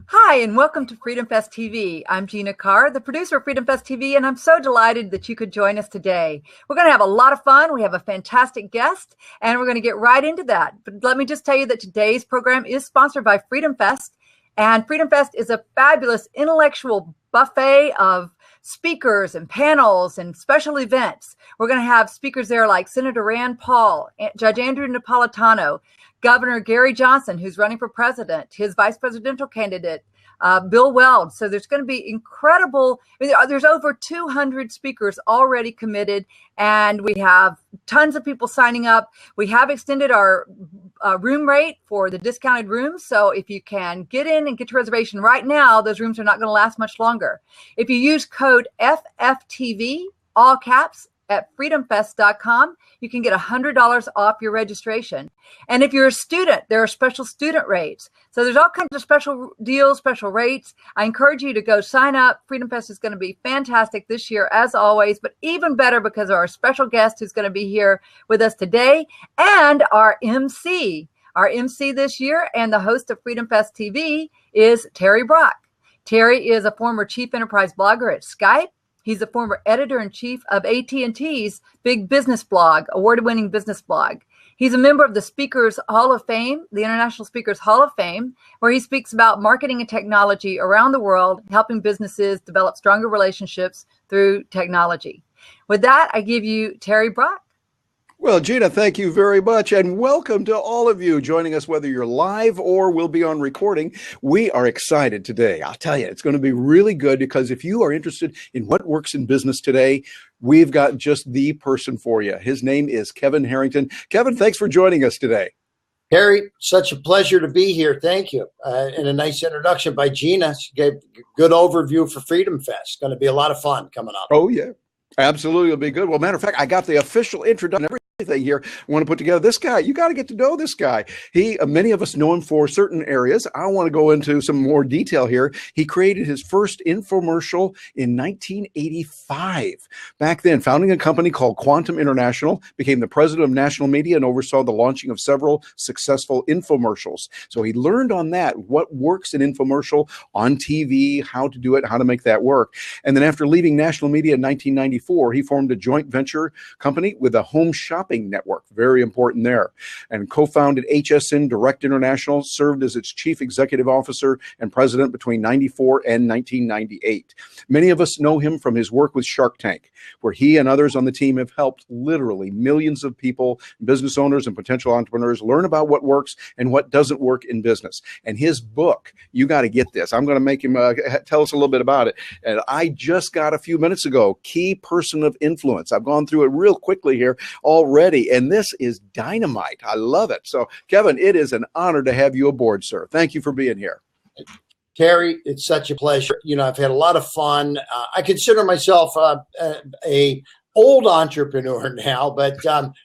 Hi, and welcome to Freedom Fest TV. I'm Gina Carr, the producer of Freedom Fest TV, and I'm so delighted that you could join us today. We're going to have a lot of fun. We have a fantastic guest, and we're going to get right into that. But let me just tell you that today's program is sponsored by Freedom Fest, and Freedom Fest is a fabulous intellectual buffet of speakers and panels and special events. We're going to have speakers there like Senator Rand Paul, Judge Andrew Napolitano, Governor Gary Johnson, who's running for president, his vice presidential candidate, Bill Weld. So there's going to be incredible. There's over 200 speakers already committed, and we have tons of people signing up. We have extended our room rate for the discounted rooms. So if you can get in and get your reservation right now, those rooms are not going to last much longer. If you use code FFTV, all caps, at freedomfest.com, you can get $100 off your registration. And if you're a student, there are special student rates. So there's all kinds of special deals, special rates. I encourage you to go sign up. Freedom Fest is going to be fantastic this year, as always, but even better because of our special guest who's going to be here with us today, and our MC. Our MC this year and the host of Freedom Fest TV is Terry Brock. Terry is a former chief enterprise blogger at Skype. He's a former editor-in-chief of AT&T's big business blog, award-winning business blog. He's a member of the Speakers Hall of Fame, the International Speakers Hall of Fame, where he speaks about marketing and technology around the world, helping businesses develop stronger relationships through technology. With that, I give you Terry Brock. Well, Gina, thank you very much, and welcome to all of you joining us, whether you're live or will be on recording. We are excited today. I'll tell you, it's going to be really good because if you are interested in what works in business today, we've got just the person for you. His name is Kevin Harrington. Kevin, thanks for joining us today. Harry, such a pleasure to be here. Thank you. And a nice introduction by Gina. She gave a good overview for Freedom Fest. Going to be a lot of fun coming up. Oh, yeah. Absolutely. It'll be good. Well, matter of fact, I got the official introduction. Everything here. I want to put together this guy. You got to get to know this guy. Many of us know him for certain areas. I want to go into some more detail here. He created his first infomercial in 1985. Back then, founding a company called Quantum International, became the president of national media and oversaw the launching of several successful infomercials. So he learned on that what works in infomercial on TV, how to do it, how to make that work. And then after leaving national media in 1994, he formed a joint venture company with a home shopping network, very important there, and co-founded HSN Direct International, served as its chief executive officer and president between 94 and 1998. Many of us know him from his work with Shark Tank, where he and others on the team have helped literally millions of people, business owners and potential entrepreneurs learn about what works and what doesn't work in business. And his book, you got to get this. I'm going to make him tell us a little bit about it. And I just got a few minutes ago, Key Person of Influence. I've gone through it real quickly here already, and this is dynamite. I love it. So, Kevin, it is an honor to have you aboard, sir. Thank you for being here. Terry, it's such a pleasure. You know, I've had a lot of fun. I consider myself a old entrepreneur now, but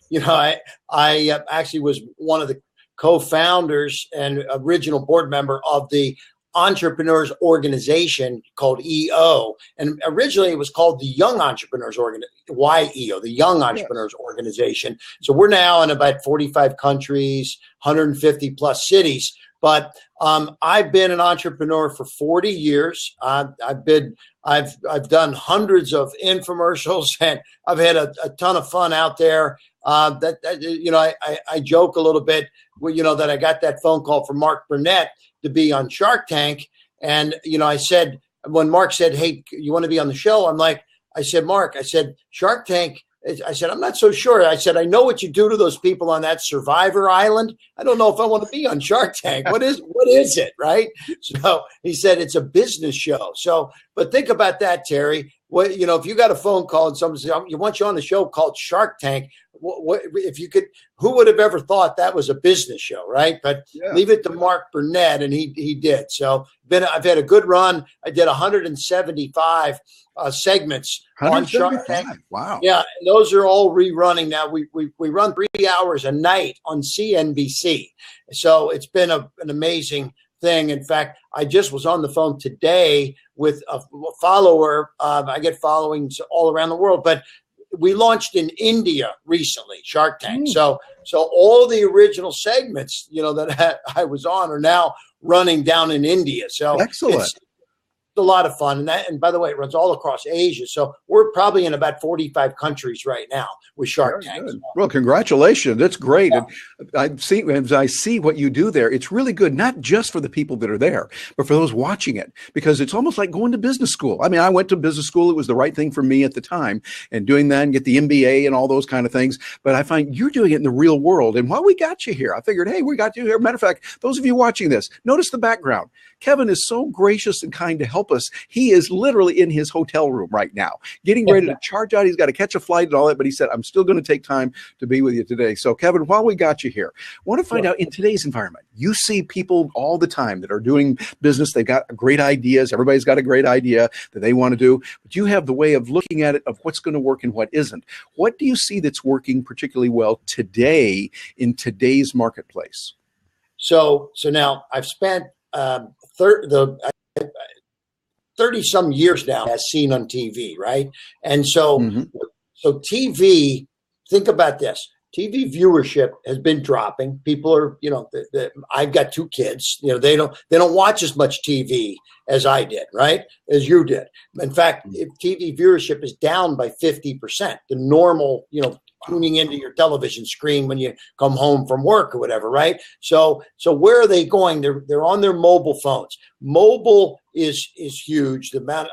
you know, I actually was one of the co-founders and original board member of the entrepreneurs organization called EO, and originally it was called the Young Entrepreneurs YEO, the Young Entrepreneurs Organization. So we're now in about 45 countries, 150 plus cities. But I've been an entrepreneur for 40 years. I've done hundreds of infomercials, and I've had a ton of fun out there. You know, I joke a little bit, you know, that I got that phone call from Mark Burnett to be on Shark Tank. And, you know, I said, when Mark said, hey, you want to be on the show? I said, Mark, I said, Shark Tank. I said, I'm not so sure. I said, I know what you do to those people on that Survivor Island. I don't know if I want to be on Shark Tank. What is it? Right. So he said, it's a business show. So, but think about that, Terry. What, you know, if you got a phone call and somebody says, you want you on the show called Shark Tank, what if you could, who would have ever thought that was a business show, right? But leave it to Mark Burnett, and he did. So I've had a good run. I did 175 segments on Shark Tank. Wow. Yeah, those are all rerunning now. We run 3 hours a night on CNBC. So it's been an amazing thing. In fact, I just was on the phone today with a follower. I get followings all around the world, but we launched in India recently, Shark Tank. So all the original segments, you know, that I was on are now running down in India. So Excellent. it's a lot of fun. And by the way, it runs all across Asia. So we're probably in about 45 countries right now with Shark Very Tank. good. Well, congratulations. That's great. Yeah. And as I see what you do there, it's really good, not just for the people that are there, but for those watching it, because it's almost like going to business school. I mean, I went to business school. It was the right thing for me at the time, and doing that and get the MBA and all those kind of things. But I find you're doing it in the real world. And while we got you here, I figured, hey, we got you here. Matter of fact, those of you watching this, notice the background. Kevin is so gracious and kind to help us. He is literally in his hotel room right now, getting ready to charge out. He's got to catch a flight and all that, but he said, I'm still going to take time to be with you today. So Kevin, while we got you here, I want to find out, in today's environment, you see people all the time that are doing business. They've got great ideas. Everybody's got a great idea that they want to do, but you have the way of looking at it of what's going to work and what isn't. What do you see that's working particularly well today in today's marketplace? So now I've spent 30 some years now as seen on TV, right? And so, so TV, think about this. TV viewership has been dropping. People are, I've got 2 kids, they don't watch as much TV as I did, right? As you did. In fact, if TV viewership is down by 50%, the normal, tuning into your television screen when you come home from work or whatever, right? So where are they going? They're on their mobile phones. Mobile is huge. The amount,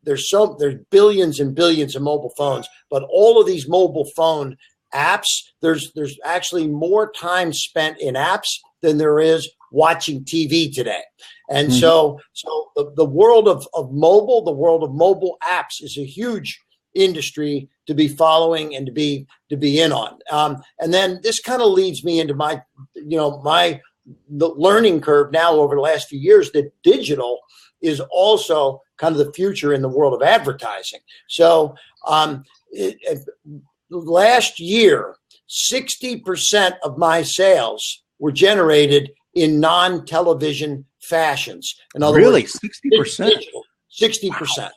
there's billions and billions of mobile phones, but all of these mobile phone apps, there's actually more time spent in apps than there is watching TV today. And so the world of mobile, the world of mobile apps is a huge industry to be following and to be in on. And then this kind of leads me into my the learning curve now over the last few years that digital is also kind of the future in the world of advertising. So last year, 60% of my sales were generated in non-television fashions. In other words, 60%? 60%.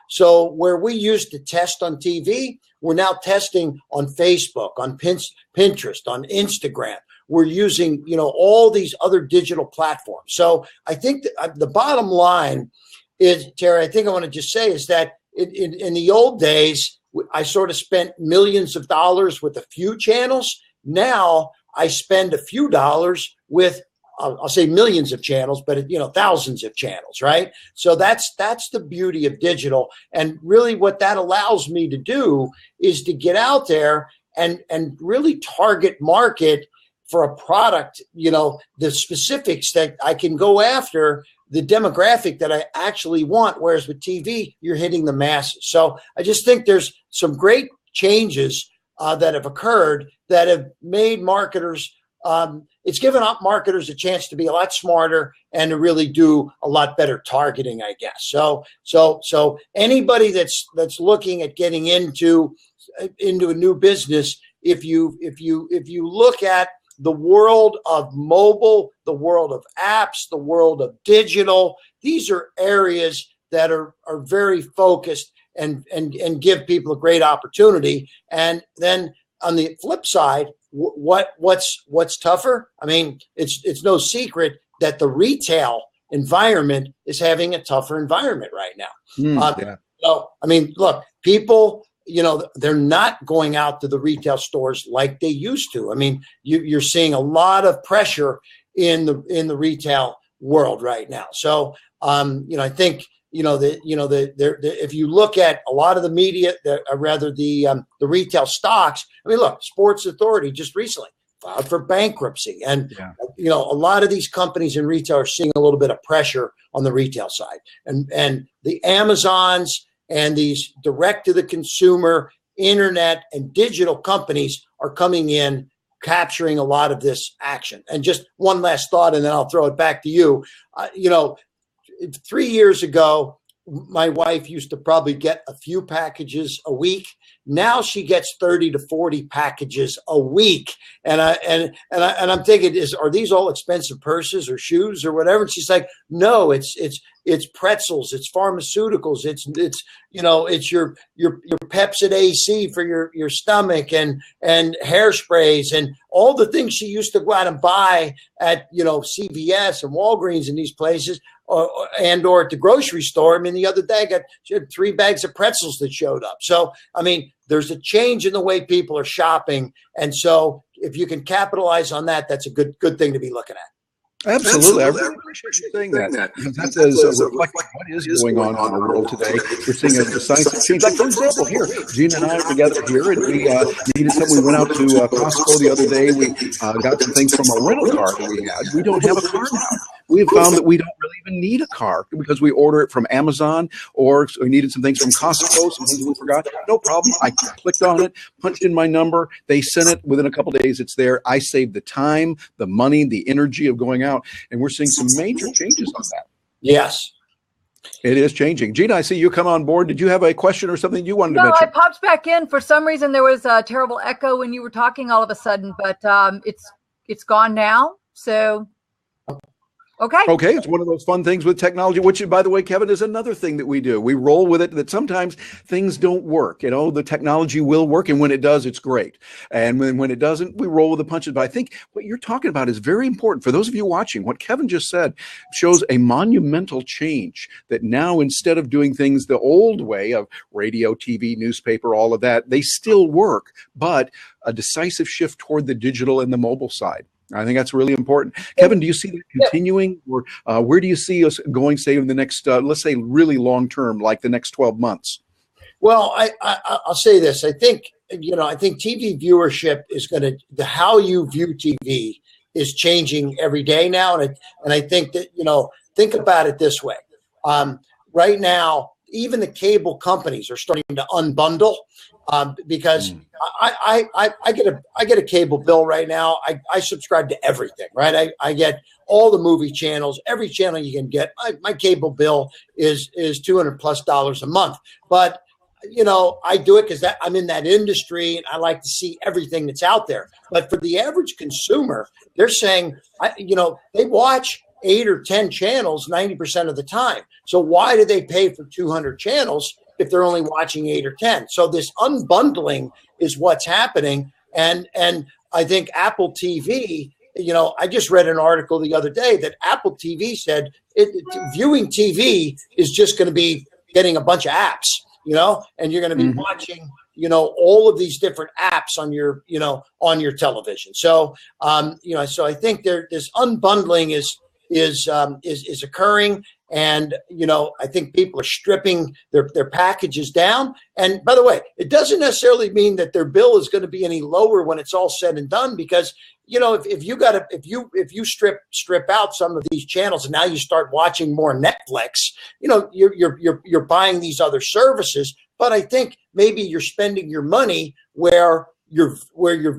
So where we used to test on TV, we're now testing on Facebook, on Pinterest, on Instagram. We're using, all these other digital platforms. So I think that the bottom line is, Terry, I think I want to just say is that in the old days, I sort of spent millions of dollars with a few channels. Now I spend a few dollars with, I'll say millions of channels, but thousands of channels, right? So that's the beauty of digital. And really what that allows me to do is to get out there and really target market for a product, the specifics that I can go after, the demographic that I actually want. Whereas with TV, you're hitting the masses. So I just think there's some great changes that have occurred that have made marketers, it's given up marketers a chance to be a lot smarter and to really do a lot better targeting, I guess. So anybody that's looking at getting into a new business, if you look at the world of mobile, the world of apps, the world of digital, these are areas that are very focused and give people a great opportunity. And then on the flip side, what's tougher? It's no secret that the retail environment is having a tougher environment right now. So, look, people, they're not going out to the retail stores like they used to. You're seeing a lot of pressure in the retail world right now. So, I think, if you look at a lot of the media, the retail stocks, look, Sports Authority just recently filed for bankruptcy. And, a lot of these companies in retail are seeing a little bit of pressure on the retail side. And the Amazons and these direct to the consumer internet and digital companies are coming in, capturing a lot of this action. And just one last thought, and then I'll throw it back to you. 3 years ago, my wife used to probably get a few packages a week. Now she gets 30 to 40 packages a week. And I'm thinking, are these all expensive purses or shoes or whatever? And she's like, no, it's it's pretzels, it's pharmaceuticals, it's it's your Pepsid AC for your stomach, and hairsprays, and all the things she used to go out and buy at CVS and Walgreens and these places, or at the grocery store. I mean, the other day she had 3 bags of pretzels that showed up. So I mean, there's a change in the way people are shopping, and so if you can capitalize on that, that's a good thing to be looking at. Absolutely. I really appreciate you saying that, because that is reflecting what is going on in the world today. We're seeing a decisive change. Like, for example, here, Gina and I are together here, and we needed something. We went out to Costco the other day. We got some things from a rental car that we had. We don't have a car now. We have found that we don't really even need a car, because we order it from Amazon, or we needed some things from Costco, some things we forgot. No problem. I clicked on it, punched in my number. They sent it. Within a couple of days, it's there. I saved the time, the money, the energy of going out, and we're seeing some major changes on that. Yes. It is changing. Gina, I see you come on board. Did you have a question or something you wanted to mention? No, I popped back in. For some reason, there was a terrible echo when you were talking all of a sudden, but it's gone now. So, okay. It's one of those fun things with technology, which, by the way, Kevin, is another thing that we do. We roll with it, that sometimes things don't work. The technology will work, and when it does, it's great. And when it doesn't, we roll with the punches. But I think what you're talking about is very important. For those of you watching, what Kevin just said shows a monumental change, that now, instead of doing things the old way of radio, TV, newspaper, all of that, they still work, but a decisive shift toward the digital and the mobile side. I think that's really important. Kevin, do you see that continuing, or where do you see us going, say, in the next, let's say, really long term, like the next 12 months? Well, I'll say this. I think TV viewership is how you view TV is changing every day now. And I think that, think about it this way. Right now, even the cable companies are starting to unbundle, because I get a cable bill right now. I subscribe to everything, right? I get all the movie channels, every channel you can get. My cable bill is $200+ a month, but I do it because I'm in that industry and I like to see everything that's out there. But for the average consumer, they're saying, they watch 8 or 10 channels 90% of the time. So why do they pay for 200 channels if they're only watching 8 or 10? So this unbundling is what's happening. And I think Apple TV, I just read an article the other day that Apple TV said viewing TV is just going to be getting a bunch of apps, and you're going to be watching, all of these different apps on your television. So, so I think this unbundling is occurring. And, I think people are stripping their packages down. And by the way, it doesn't necessarily mean that their bill is going to be any lower when it's all said and done, because, if you strip out some of these channels and now you start watching more Netflix, you're buying these other services. But I think maybe you're spending your money where your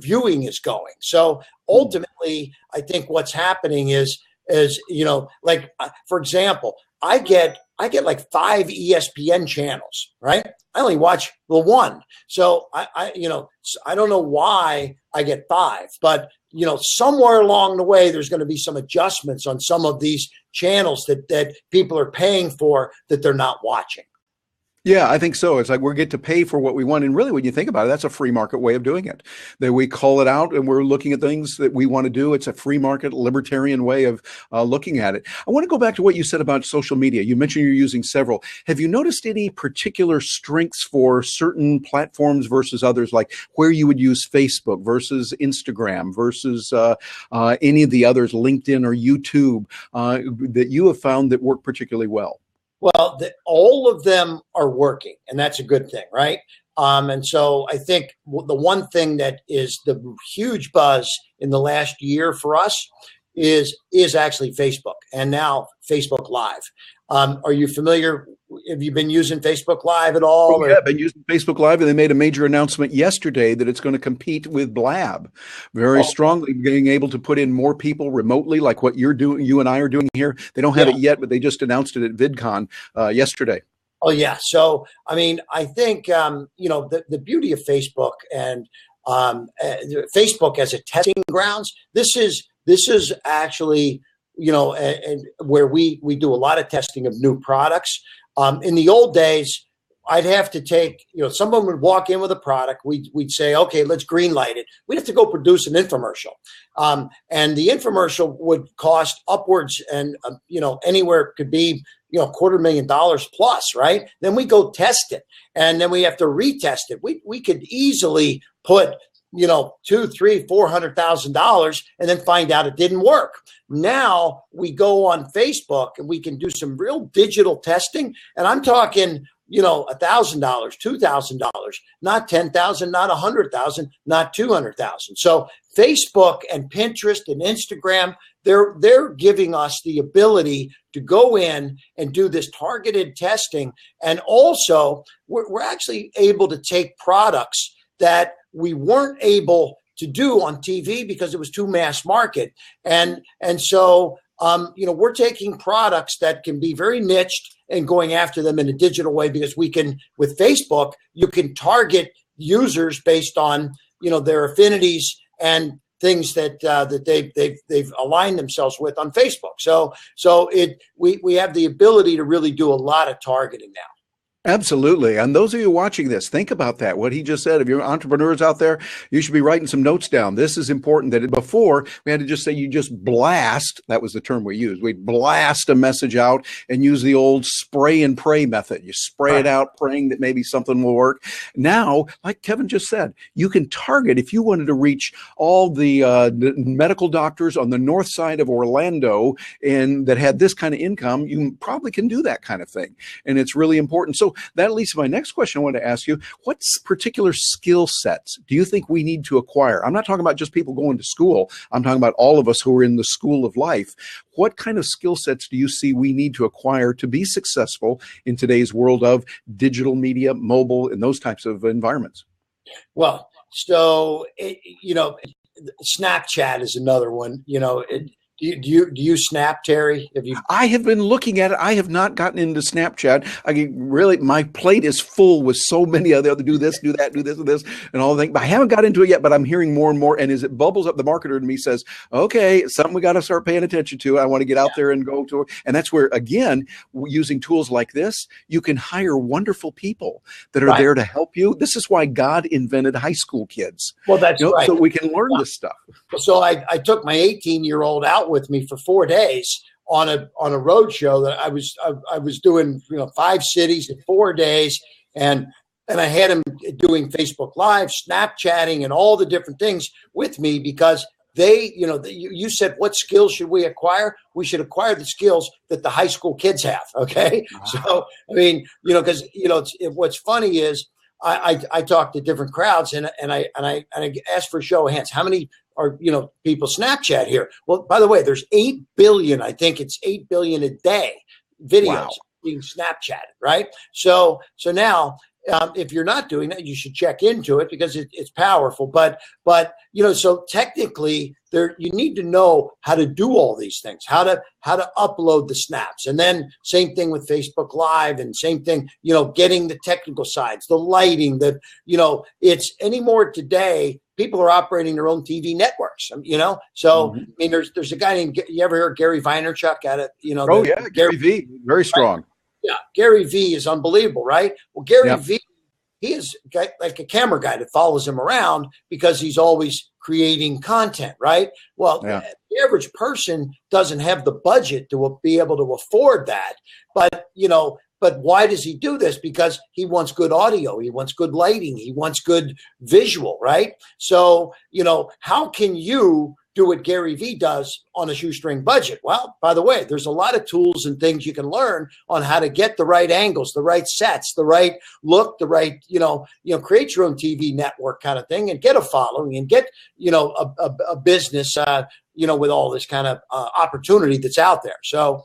viewing is going. So ultimately, I think what's happening is, like, for example, I get like 5 ESPN channels, right? I only watch the one. So I don't know why I get 5, but somewhere along the way, there's going to be some adjustments on some of these channels that people are paying for that they're not watching. Yeah, I think so. It's like we get to pay for what we want. And really, when you think about it, that's a free market way of doing it. That we call it out and we're looking at things that we want to do. It's a free market, libertarian way of looking at it. I want to go back to what you said about social media. You mentioned you're using several. Have you noticed any particular strengths for certain platforms versus others, like where you would use Facebook versus Instagram versus any of the others, LinkedIn or YouTube, that you have found that work particularly well? Well, all of them are working, and that's a good thing, right? And so I think the one thing that is the huge buzz in the last year for us is actually Facebook, and now Facebook Live. Are you familiar? Have you been using Facebook Live at all? Yeah, I've been using Facebook Live, and they made a major announcement yesterday that it's going to compete with Blab very strongly, being able to put in more people remotely, like what you're doing, you and I are doing here. They don't have it yet, but they just announced it at VidCon yesterday. Oh, yeah. So, I mean, I think, the beauty of Facebook and Facebook as a testing grounds, this is actually and where we do a lot of testing of new products. In the old days, I'd have to take, someone would walk in with a product. We'd say, okay, let's green light it. We'd have to go produce an infomercial. And the infomercial would cost upwards and, anywhere it could be, $250,000 plus, right? Then we go test it and then we have to retest it. We could easily put, $200,000, $300,000, $400,000 and then find out it didn't work. Now we go on Facebook and we can do some real digital testing. And I'm talking, $1,000, $2,000, not $10,000, not $100,000, not $200,000. So Facebook and Pinterest and Instagram, they're giving us the ability to go in and do this targeted testing. And also we're actually able to take products that we weren't able to do on TV because it was too mass market. And so, we're taking products that can be very niched and going after them in a digital way, because we can, with Facebook, you can target users based on, their affinities and things that they've aligned themselves with on Facebook. So we have the ability to really do a lot of targeting now. Absolutely. And those of you watching this, think about that. What he just said. If you're entrepreneurs out there, you should be writing some notes down. This is important. That before we had to just say, you just blast. That was the term we used. We'd blast a message out and use the old spray and pray method. You spray it out, praying that maybe something will work. Now, like Kevin just said, you can target. If you wanted to reach all the medical doctors on the north side of Orlando and that had this kind of income, you probably can do that kind of thing. And it's really important. So that leads to my next question I wanted to ask you. What particular skill sets do you think we need to acquire? I'm not talking about just people going to school. I'm talking about all of us who are in the school of life. What kind of skill sets do you see we need to acquire to be successful in today's world of digital media, mobile, and those types of environments? Well, so, Snapchat is another one. Do you Snap, Terry? I have been looking at it. I have not gotten into Snapchat. My plate is full with so many other do this, do that, do this, and this, and all the things. But I haven't got into it yet. But I'm hearing more and more. And as it bubbles up, the marketer in me says, "Okay, it's something we got to start paying attention to. I want to get out there and go to it." And that's where, again, using tools like this, you can hire wonderful people that are there to help you. This is why God invented high school kids. Well, that's right. So we can learn this stuff. So I took my 18-year-old out with me for 4 days on a road show that I was doing 5 cities in 4 days, and I had him doing Facebook Live, Snapchatting, and all the different things with me, because you said, what skills should we acquire? We should acquire the skills that the high school kids have. Okay. Wow. So, because, what's funny is I talk to different crowds and I ask for a show of hands. How many are, people Snapchat here? Well, by the way, there's 8 billion, I think it's 8 billion a day videos being Snapchatted, right? So now, if you're not doing that, you should check into it, because it's powerful. But so technically, you need to know how to do all these things, how to upload the snaps, and then same thing with Facebook Live, and same thing, getting the technical sides, the lighting, it's anymore today. People are operating their own TV networks, So there's a guy named, you ever heard Gary Vaynerchuk at it? Gary V, very strong. Yeah, Gary V is unbelievable, right? Well, Gary V, he is like a camera guy that follows him around because he's always creating content, right? Well, the average person doesn't have the budget to be able to afford that. But why does he do this? Because he wants good audio, he wants good lighting, he wants good visual, right? So, how can you do what Gary V does on a shoestring budget? Well, by the way, there's a lot of tools and things you can learn on how to get the right angles, the right sets, the right look, the right, create your own TV network kind of thing, and get a following, and get, a business, with all this kind of opportunity that's out there. So,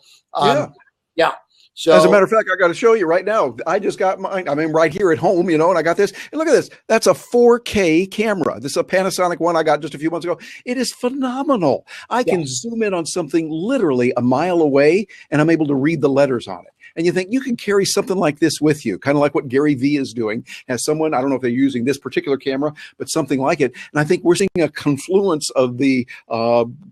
So, as a matter of fact, I got to show you right now. I just got mine. I'm right here at home, and I got this. And look at this. That's a 4K camera. This is a Panasonic one I got just a few months ago. It is phenomenal. I can zoom in on something literally a mile away, and I'm able to read the letters on it. And you think you can carry something like this with you, kind of like what Gary V is doing. As someone, I don't know if they're using this particular camera, but something like it. And I think we're seeing a confluence of the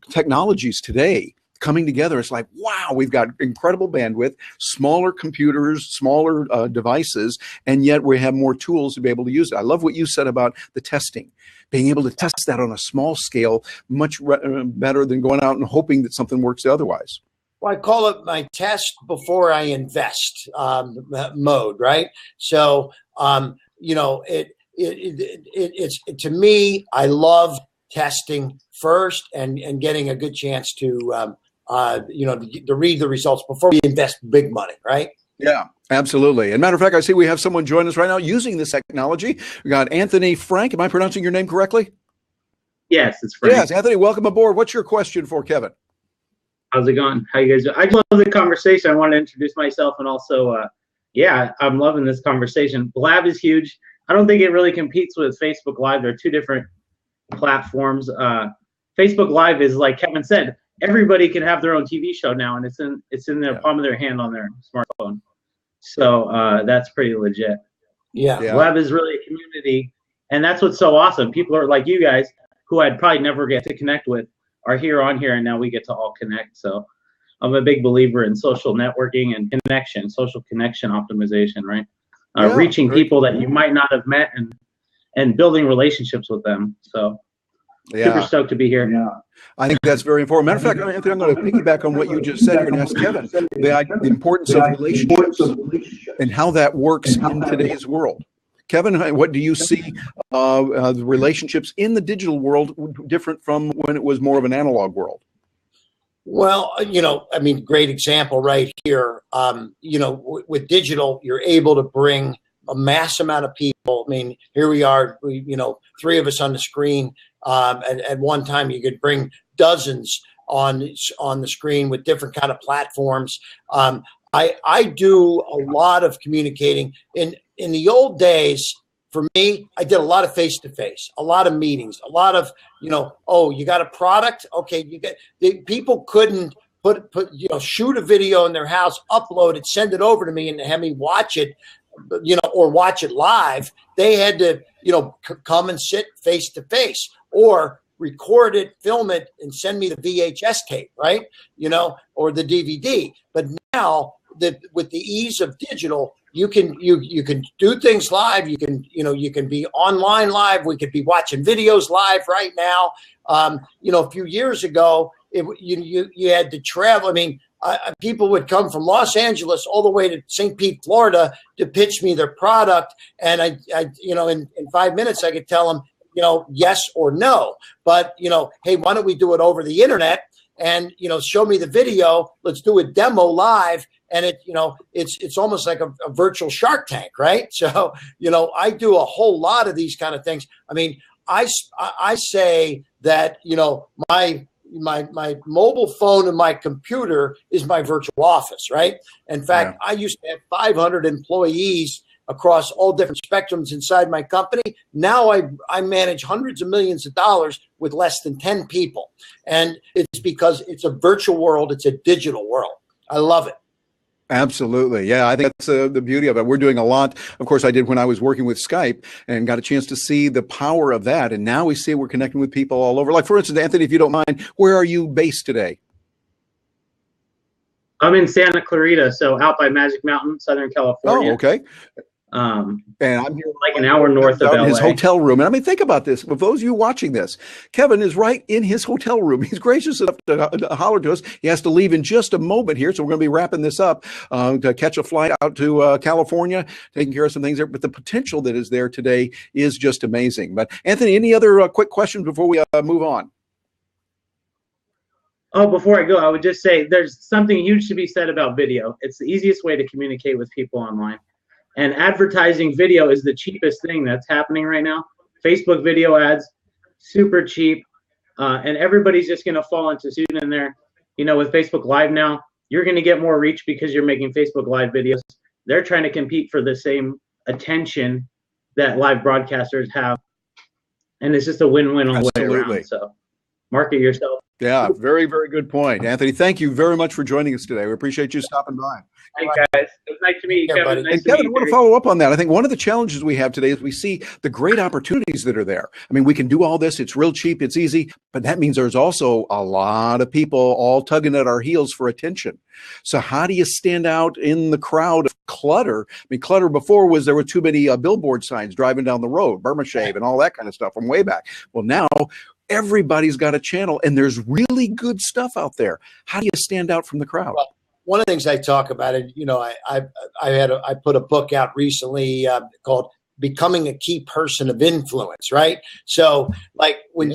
technologies today coming together. It's like, wow, we've got incredible bandwidth, smaller computers, smaller devices, and yet we have more tools to be able to use it. I love what you said about the testing. Being able to test that on a small scale, much better than going out and hoping that something works otherwise. Well, I call it my test before I invest mode, right? So, it's to me, I love testing first and getting a good chance to read the results before we invest big money, right? Yeah, absolutely. And matter of fact, I see we have someone join us right now using this technology. We got Anthony Frank. Am I pronouncing your name correctly? Yes, it's Frank. Yes, Anthony, welcome aboard. What's your question for Kevin? How's it going? How you guys doing? I love the conversation. I want to introduce myself and also, I'm loving this conversation. Blab is huge. I don't think it really competes with Facebook Live. They're two different platforms. Facebook Live is, like Kevin said, everybody can have their own TV show now, and it's in their palm of their hand on their smartphone. So that's pretty legit. Yeah. Blab is really a community, and that's what's so awesome. People are like you guys, who I'd probably never get to connect with, are here on here, and now we get to all connect. So I'm a big believer in social networking and connection, social connection optimization, right? Reaching people that you might not have met and building relationships with them. So super stoked to be here. Yeah. I think that's very important. Matter of fact, Anthony, I'm going to piggyback on what you just said here and ask Kevin the importance of relationships and how that works in today's world. Kevin, what do you see the relationships in the digital world different from when it was more of an analog world? Well, great example right here. With digital, you're able to bring a mass amount of people. I mean, here we are, three of us on the screen. At one time, you could bring dozens on the screen with different kind of platforms. I do a lot of communicating. In the old days, for me, I did a lot of face-to-face, a lot of meetings, a lot of, you got a product? Okay, people couldn't shoot a video in their house, upload it, send it over to me and have me watch it, or watch it live. They had to, come and sit face-to-face or record it, film it, and send me the VHS tape, right? Or the DVD. But now, with the ease of digital, you can do things live. You can be online live. We could be watching videos live right now. A few years ago, you had to travel. I mean, people would come from Los Angeles all the way to St. Pete, Florida, to pitch me their product, and I in 5 minutes I could tell them, yes or no. But hey, why don't we do it over the internet? And show me the video. Let's do a demo live. And it's almost like a virtual Shark Tank, right? So I do a whole lot of these kind of things. I mean, I say that my mobile phone and my computer is my virtual office, right? In fact, I used to have 500 employees across all different spectrums inside my company. Now I manage hundreds of millions of dollars with less than 10 people. And it's because it's a virtual world. It's a digital world. I love it. Absolutely. Yeah, I think that's the beauty of it. We're doing a lot. Of course, I did when I was working with Skype and got a chance to see the power of that. And now we see we're connecting with people all over. Like, for instance, Anthony, if you don't mind, where are you based today? I'm in Santa Clarita, so out by Magic Mountain, Southern California. Oh, okay. And I'm here like an hour north of LA. His hotel room. And I mean, think about this. For those of you watching this, Kevin is right in his hotel room. He's gracious enough to holler to us. He has to leave in just a moment here. So we're going to be wrapping this up to catch a flight out to California, taking care of some things there. But the potential that is there today is just amazing. But Anthony, any other quick questions before we move on? Oh, before I go, I would just say there's something huge to be said about video. It's the easiest way to communicate with people online. And advertising video is the cheapest thing that's happening right now. Facebook video ads, super cheap. And everybody's just going to fall into suit in there. With Facebook Live now, you're going to get more reach because you're making Facebook Live videos. They're trying to compete for the same attention that live broadcasters have. And it's just a win-win all the way around. So market yourself. Yeah, very, very good point. Anthony, thank you very much for joining us today. We appreciate you stopping by. Hey guys, it was nice to meet you, Yeah, Kevin. buddy. Nice And to Kevin, meet I you. want to follow up on that. I think one of the challenges we have today is we see the great opportunities that are there. I mean, we can do all this. It's real cheap. It's easy. But that means there's also a lot of people all tugging at our heels for attention. So how do you stand out in the crowd of clutter? I mean, clutter before was there were too many billboard signs driving down the road, Burma Shave and all that kind of stuff from way back. Well, now everybody's got a channel and there's really good stuff out there. How do you stand out from the crowd? Well, one of the things I talk about, and I put a book out recently called "Becoming a Key Person of Influence." Right. So, like when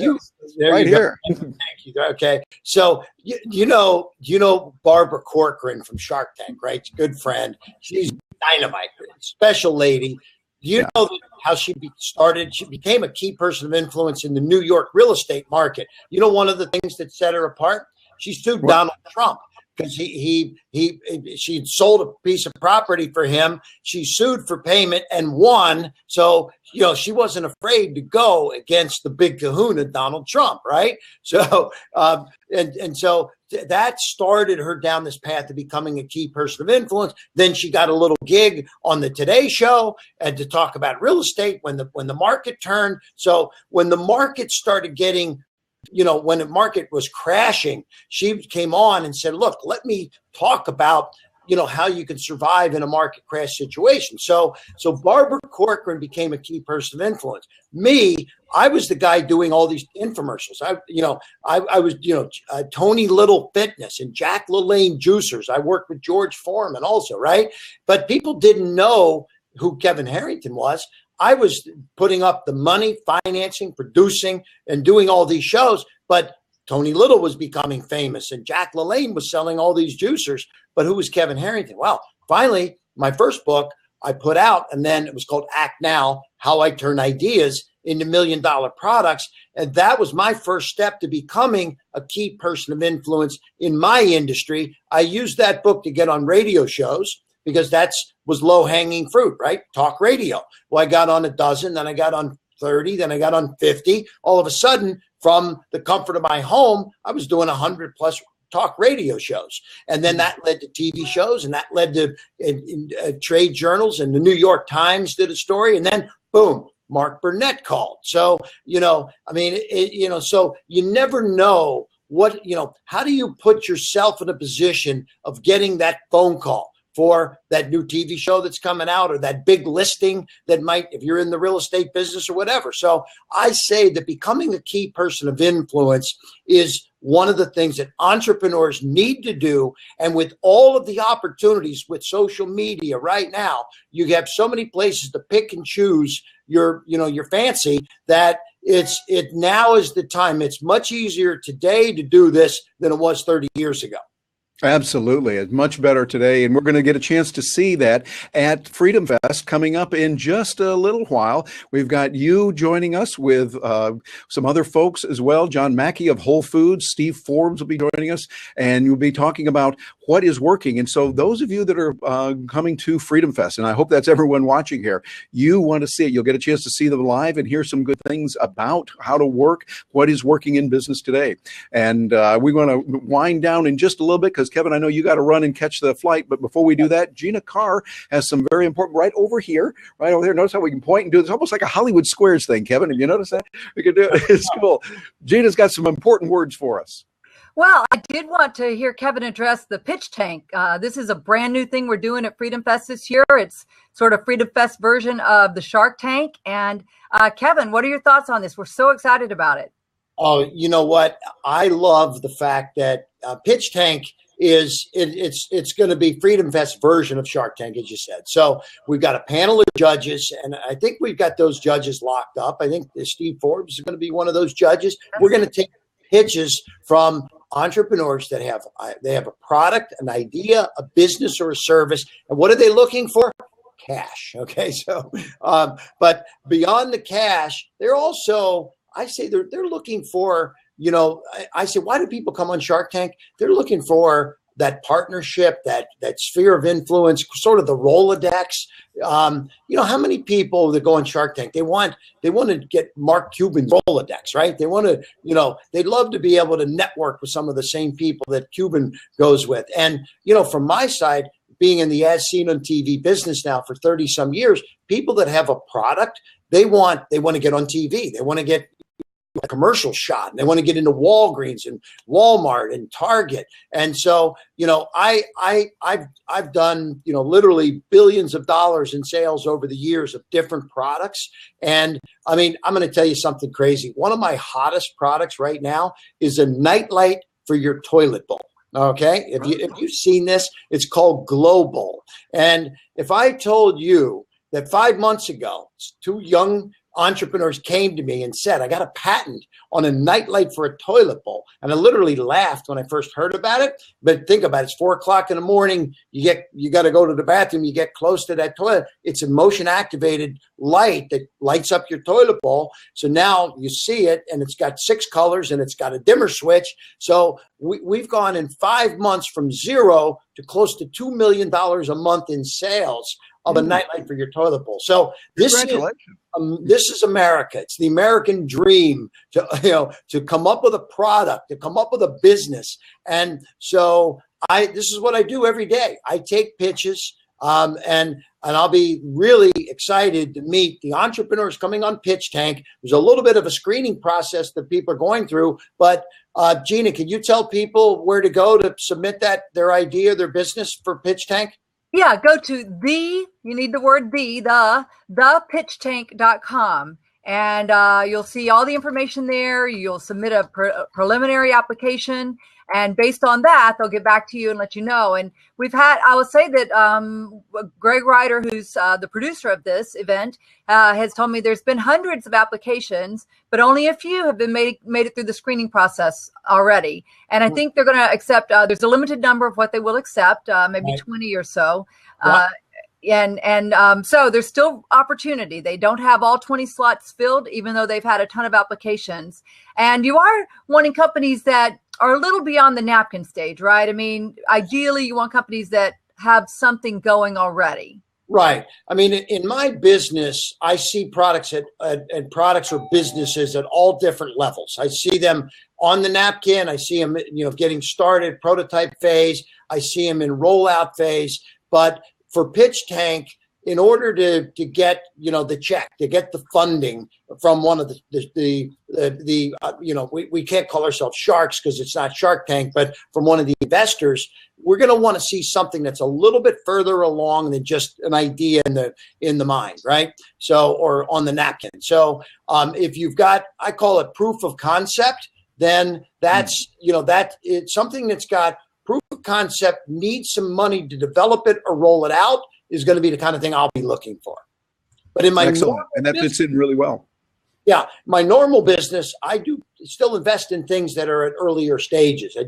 right here. Thank you. Okay. So you know Barbara Corcoran from Shark Tank, right? Good friend. She's dynamite, special lady. Do you know how she started? She became a key person of influence in the New York real estate market. You know, one of the things that set her apart, she sued Donald Trump because she sold a piece of property for him. She sued for payment and won. So, she wasn't afraid to go against the big kahuna, Donald Trump, right? So, so that started her down this path of becoming a key person of influence. Then she got a little gig on the Today Show and to talk about real estate when the market turned. So when the market started getting, when the market was crashing, she came on and said, look, let me talk about, how you can survive in a market crash situation. So Barbara Corcoran became a key person of influence. Me, I was the guy doing all these infomercials. I was Tony Little Fitness and Jack LaLanne Juicers. I worked with George Foreman also, right? But people didn't know who Kevin Harrington was. I was putting up the money, financing, producing, and doing all these shows. But Tony Little was becoming famous, and Jack LaLanne was selling all these juicers. But who was Kevin Harrington? Well, finally, my first book I put out, and then it was called Act Now: How I Turn Ideas into $1 Million Products. And that was my first step to becoming a key person of influence in my industry. I used that book to get on radio shows because was low-hanging fruit, right? Talk radio. Well, I got on a dozen, then I got on 30, then I got on 50. All of a sudden, from the comfort of my home, I was doing 100 plus talk radio shows. And then that led to TV shows, and that led to trade journals, and the New York Times did a story, and then boom, Mark Burnett called. So, so you never know how do you put yourself in a position of getting that phone call for that new TV show that's coming out, or that big listing that might, if you're in the real estate business or whatever. So I say that becoming a key person of influence is one of the things that entrepreneurs need to do. And with all of the opportunities with social media right now, you have so many places to pick and choose your fancy that it now is the time. It's much easier today to do this than it was 30 years ago. Absolutely. It's much better today. And we're going to get a chance to see that at Freedom Fest coming up in just a little while. We've got you joining us with some other folks as well. John Mackey of Whole Foods, Steve Forbes will be joining us, and you'll be talking about what is working. And so those of you that are coming to Freedom Fest, and I hope that's everyone watching here, you want to see it. You'll get a chance to see them live and hear some good things about how to work, what is working in business today. And we're going to wind down in just a little bit because Kevin, I know you got to run and catch the flight. But before we do that, Gina Carr has some very important right over here. Notice how we can point and do this almost like a Hollywood Squares thing, Kevin. Have you noticed that? We can do it. It's cool. Gina's got some important words for us. Well, I did want to hear Kevin address the pitch tank. This is a brand new thing we're doing at Freedom Fest this year. It's sort of Freedom Fest version of the Shark Tank. And Kevin, what are your thoughts on this? We're so excited about it. Oh, you know what? I love the fact that pitch tank it's going to be Freedom Fest version of Shark Tank, as you said. So we've got a panel of judges, and I think we've got those judges locked up. I think Steve Forbes is going to be one of those judges. We're going to take pitches from entrepreneurs that have a product, an idea, a business, or a service. And what are they looking for? Cash. Okay. So, but beyond the cash, they're also, I say they're looking for, I say, why do people come on Shark Tank? They're looking for that partnership, that sphere of influence, sort of the Rolodex. How many people that go on Shark Tank, they want to get Mark Cuban's Rolodex, right? They want to, they'd love to be able to network with some of the same people that Cuban goes with. And, from my side, being in the as seen on TV business now for 30 some years, people that have a product, they want to get on TV. They want to get a commercial shot, and they want to get into Walgreens and Walmart and Target. And so, I've done, literally billions of dollars in sales over the years of different products. And I mean, I'm going to tell you something crazy. One of my hottest products right now is a nightlight for your toilet bowl. Okay. If you've seen this, it's called Global. And if I told you that 5 months ago, two young entrepreneurs came to me and said, I got a patent on a nightlight for a toilet bowl. And I literally laughed when I first heard about it. But think about it. It's 4 o'clock in the morning. You got to go to the bathroom. You get close to that toilet. It's a motion activated light that lights up your toilet bowl. So now you see it, and it's got 6 colors, and it's got a dimmer switch. So we've gone in 5 months from zero to close to $2 million a month in sales of a nightlight for your toilet bowl. So this is America. It's the American dream to come up with a product, to come up with a business. And so this is what I do every day. I take pitches, and I'll be really excited to meet the entrepreneurs coming on Pitch Tank. There's a little bit of a screening process that people are going through, but Gina, can you tell people where to go to submit their idea, their business for Pitch Tank? Yeah, go to you need the word thepitchtank.com, and you'll see all the information there. You'll submit a preliminary application, and based on that, they'll get back to you and let you know. And I will say that Greg Ryder, who's the producer of this event, has told me there's been hundreds of applications, but only a few have been made it through the screening process already. And I think they're going to accept, there's a limited number of what they will accept, maybe 20 or so. Wow. So there's still opportunity. They don't have all 20 slots filled, even though they've had a ton of applications. And you are wanting companies that are a little beyond the napkin stage, right? I mean, ideally, you want companies that have something going already. Right. I mean, in my business, I see products and products or businesses at all different levels. I see them on the napkin. I see them, getting started, prototype phase. I see them in rollout phase. But for Pitch Tank, in order to get, the check, to get the funding from one of we can't call ourselves sharks because it's not Shark Tank, but from one of the investors, we're going to want to see something that's a little bit further along than just an idea in the mind, right? So, or on the napkin. So, if you've got, I call it proof of concept, then that's, it's something that's got proof of concept, needs some money to develop it or roll it out, is going to be the kind of thing I'll be looking for. But in my and that fits in really well. Yeah, my normal business, I do still invest in things that are at earlier stages. I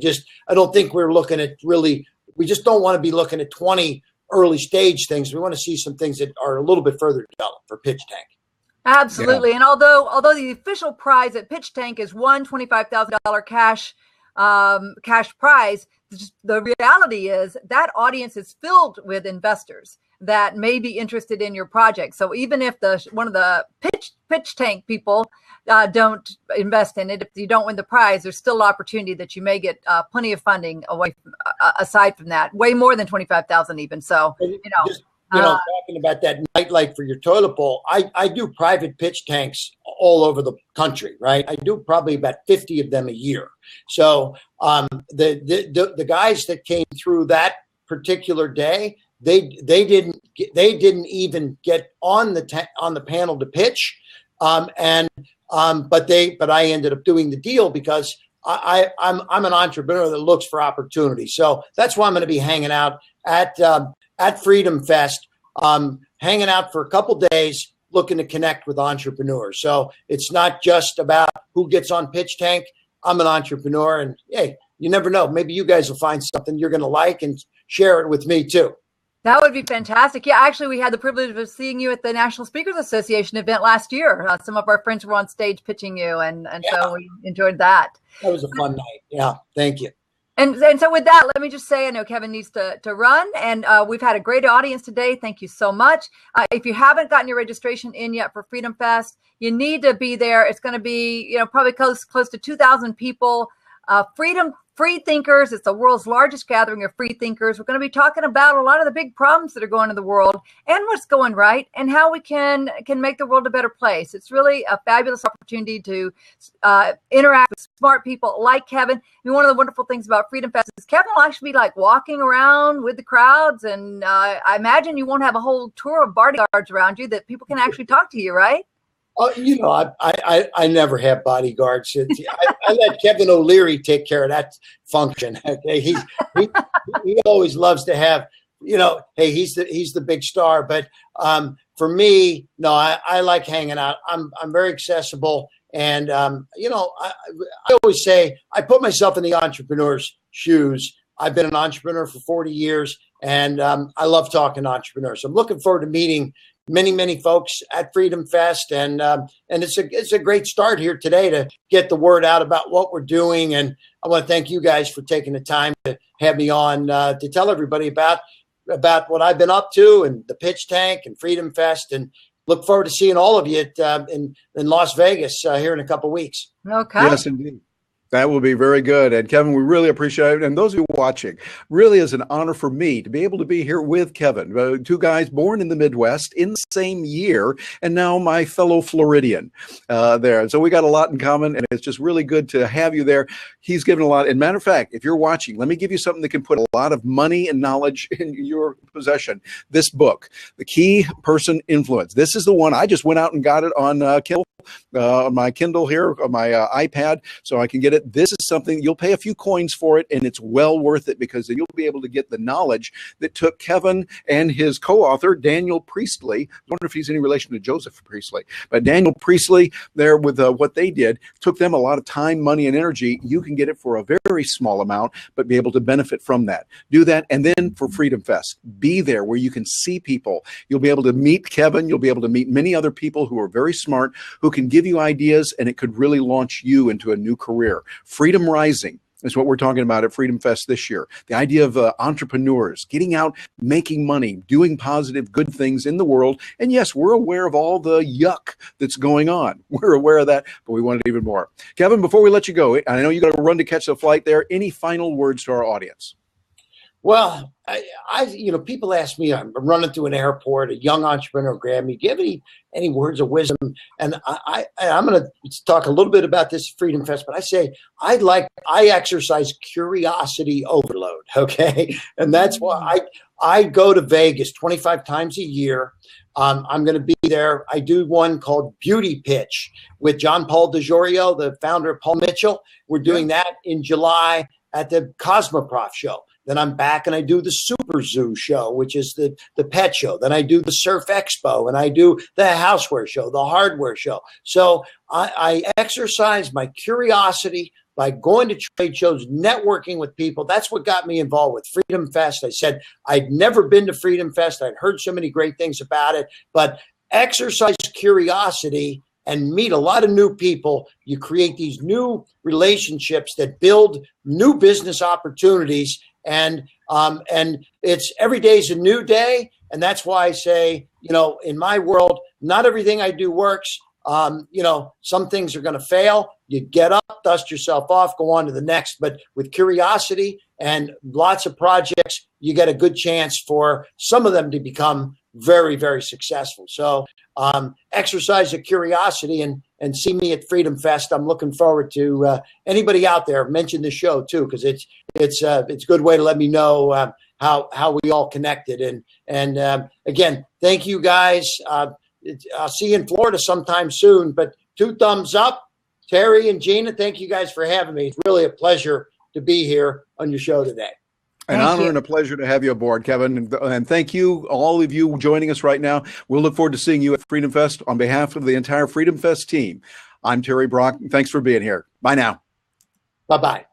don't think we're looking at we just don't want to be looking at 20 early stage things. We want to see some things that are a little bit further developed for Pitch Tank. Absolutely. Yeah. And although the official prize at Pitch Tank is one $25,000 cash prize, the reality is that audience is filled with investors that may be interested in your project. So even if one of the pitch tank people don't invest in it, if you don't win the prize, there's still opportunity that you may get plenty of funding away aside from that, way more than 25,000 even. So talking about that nightlight for your toilet bowl, I do private pitch tanks all over the country, right? I do probably about 50 of them a year. So the guys that came through that particular day, they didn't even get on the panel to pitch, but I ended up doing the deal because I'm an entrepreneur that looks for opportunity. So that's why I'm going to be hanging out at Freedom Fest, hanging out for a couple days, looking to connect with entrepreneurs. So it's not just about who gets on Pitch Tank. I'm an entrepreneur, and hey, you never know. Maybe you guys will find something you're going to like and share it with me too. That would be fantastic. Yeah, actually, we had the privilege of seeing you at the National Speakers Association event last year. Some of our friends were on stage pitching you, and so we enjoyed that. That was a fun night. Yeah, thank you. And so with that, let me just say, I know Kevin needs to run, and we've had a great audience today. Thank you so much. If you haven't gotten your registration in yet for Freedom Fest, you need to be there. It's going to be, probably close to 2,000 people. Free thinkers. It's the world's largest gathering of free thinkers. We're going to be talking about a lot of the big problems that are going in the world and what's going right and how we can make the world a better place. It's really a fabulous opportunity to interact with smart people like Kevin. And one of the wonderful things about Freedom Fest is Kevin will actually be like walking around with the crowds. And I imagine you won't have a whole tour of bodyguards around you, that people can actually talk to you, right? Oh, I never have bodyguards. I let Kevin O'Leary take care of that function. Okay, he always loves to have, hey, he's the big star. But for me, no, I like hanging out. I'm very accessible, and I always say I put myself in the entrepreneur's shoes. I've been an entrepreneur for 40 years, and I love talking to entrepreneurs. I'm looking forward to meeting many folks at Freedom Fest, and it's a great start here today to get the word out about what we're doing. And I want to thank you guys for taking the time to have me on to tell everybody about what I've been up to, and the pitch tank and Freedom Fest, and look forward to seeing all of you in Las Vegas here in a couple of weeks. Okay. Yes, indeed. That will be very good. And Kevin, we really appreciate it. And those of you watching, really is an honor for me to be able to be here with Kevin, two guys born in the Midwest in the same year, and now my fellow Floridian there. And so we got a lot in common, and it's just really good to have you there. He's given a lot. And matter of fact, if you're watching, let me give you something that can put a lot of money and knowledge in your possession. This book, The Key Person Influence. This is the one. I just went out and got it on Kindle. On my Kindle here, on my iPad, so I can get it. This is something you'll pay a few coins for it, and it's well worth it, because you'll be able to get the knowledge that took Kevin and his co-author Daniel Priestley. I wonder if he's any relation to Joseph Priestley, but Daniel Priestley there with what they did took them a lot of time, money, and energy. You can get it for a very small amount, but be able to benefit from that. Do that, and then for Freedom Fest, be there where you can see people. You'll be able to meet Kevin. You'll be able to meet many other people who are very smart, who can give you ideas, and it could really launch you into a new career. Freedom Rising is what we're talking about at Freedom Fest this year. The idea of entrepreneurs getting out, making money, doing positive, good things in the world. And yes, we're aware of all the yuck that's going on. We're aware of that, but we want it even more. Kevin, before we let you go, I know you got to run to catch the flight there. Any final words to our audience? Well, people ask me, I'm running through an airport, a young entrepreneur grabbed me, do you have any words of wisdom? And I'm going to talk a little bit about this Freedom Fest, but I say, I exercise curiosity overload. Okay. And that's why I go to Vegas 25 times a year. I'm going to be there. I do one called Beauty Pitch with John Paul DeJorio, the founder of Paul Mitchell. We're doing that in July at the Cosmoprof show. Then I'm back and I do the Super Zoo show, which is the pet show. Then I do the Surf Expo, and I do the houseware show, the hardware show. So I exercise my curiosity by going to trade shows, networking with people. That's what got me involved with Freedom Fest. I said I'd never been to Freedom Fest. I'd heard so many great things about it, but exercise curiosity and meet a lot of new people. You create these new relationships that build new business opportunities. And it's every day is a new day. And that's why I say, in my world, not everything I do works. Some things are going to fail. You get up, dust yourself off, go on to the next. But with curiosity and lots of projects, you get a good chance for some of them to become very, very successful. So exercise your curiosity and see me at Freedom Fest. I'm looking forward to anybody out there. Mention the show too, because it's a good way to let me know how we all connected. And again, thank you guys. I'll see you in Florida sometime soon. But 2 thumbs up, Terry and Gina. Thank you guys for having me. It's really a pleasure to be here on your show today. An honor and a pleasure to have you aboard, Kevin. And thank you, all of you joining us right now. We'll look forward to seeing you at Freedom Fest. On behalf of the entire Freedom Fest team, I'm Terry Brock. Thanks for being here. Bye now. Bye-bye.